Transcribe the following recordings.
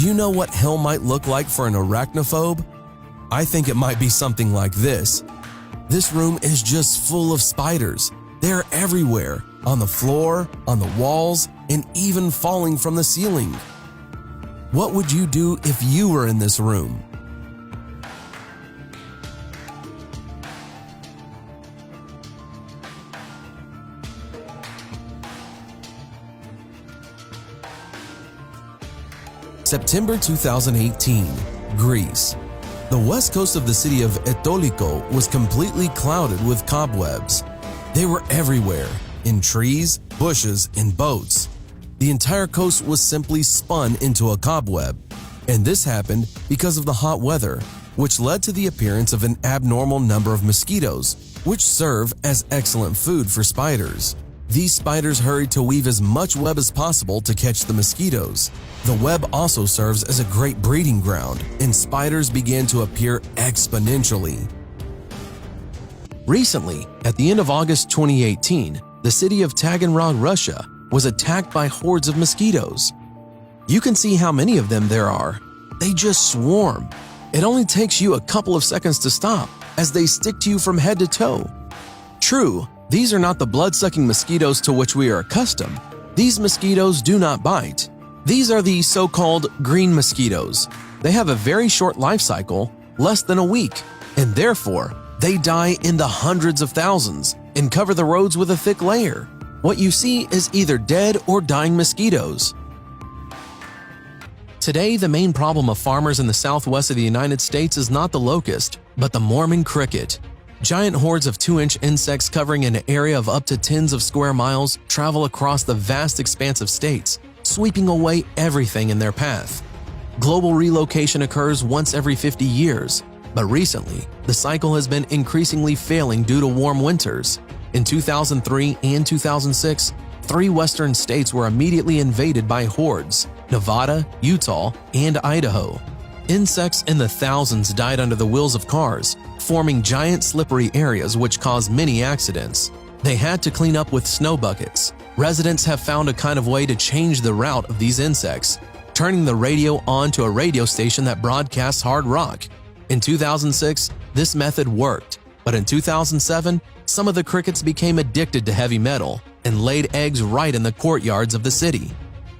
Do you know what hell might look like for an arachnophobe? I think it might be something like this. This room is just full of spiders. They're everywhere, on the floor, on the walls, and even falling from the ceiling. What would you do if you were in this room? September 2018, Greece. The west coast of the city of Etoliko was completely clouded with cobwebs. They were everywhere, in trees, bushes, and boats. The entire coast was simply spun into a cobweb, and this happened because of the hot weather, which led to the appearance of an abnormal number of mosquitoes, which serve as excellent food for spiders. These spiders hurried to weave as much web as possible to catch the mosquitoes. The web also serves as a great breeding ground, and spiders began to appear exponentially. Recently, at the end of August 2018, the city of Taganrog, Russia, was attacked by hordes of mosquitoes. You can see how many of them there are. They just swarm. It only takes you a couple of seconds to stop, as they stick to you from head to toe. True, these are not the blood-sucking mosquitoes to which we are accustomed. These mosquitoes do not bite. These are the so-called green mosquitoes. They have a very short life cycle, less than a week, and therefore, they die in the hundreds of thousands and cover the roads with a thick layer. What you see is either dead or dying mosquitoes. Today, the main problem of farmers in the southwest of the United States is not the locust, but the Mormon cricket. Giant hordes of 2-inch insects covering an area of up to tens of square miles travel across the vast expanse of states, sweeping away everything in their path. Global relocation occurs once every 50 years, but recently, the cycle has been increasingly failing due to warm winters. In 2003 and 2006, 3 western states were immediately invaded by hordes: Nevada, Utah, and Idaho. Insects in the thousands died under the wheels of cars, forming giant slippery areas which caused many accidents. They had to clean up with snow buckets. Residents have found a kind of way to change the route of these insects, turning the radio on to a radio station that broadcasts hard rock. In 2006, this method worked, but in 2007, some of the crickets became addicted to heavy metal and laid eggs right in the courtyards of the city.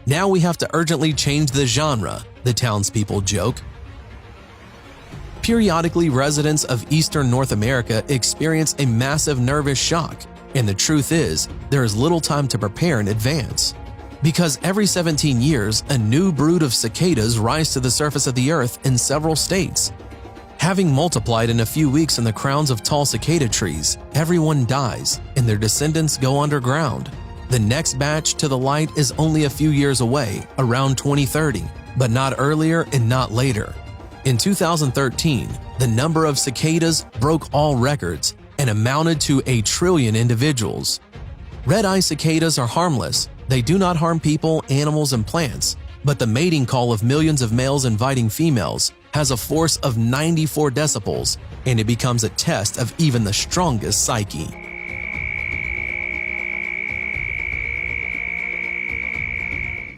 Now we have to urgently change the genre, the townspeople joke. Periodically, residents of Eastern North America experience a massive nervous shock, and the truth is, there is little time to prepare in advance. Because every 17 years, a new brood of cicadas rise to the surface of the earth in several states. Having multiplied in a few weeks in the crowns of tall cicada trees, everyone dies, and their descendants go underground. The next batch to the light is only a few years away, around 2030, but not earlier and not later. In 2013, the number of cicadas broke all records and amounted to 1 trillion individuals. Red-eye cicadas are harmless. They do not harm people, animals, and plants, but the mating call of millions of males inviting females has a force of 94 decibels, and it becomes a test of even the strongest psyche.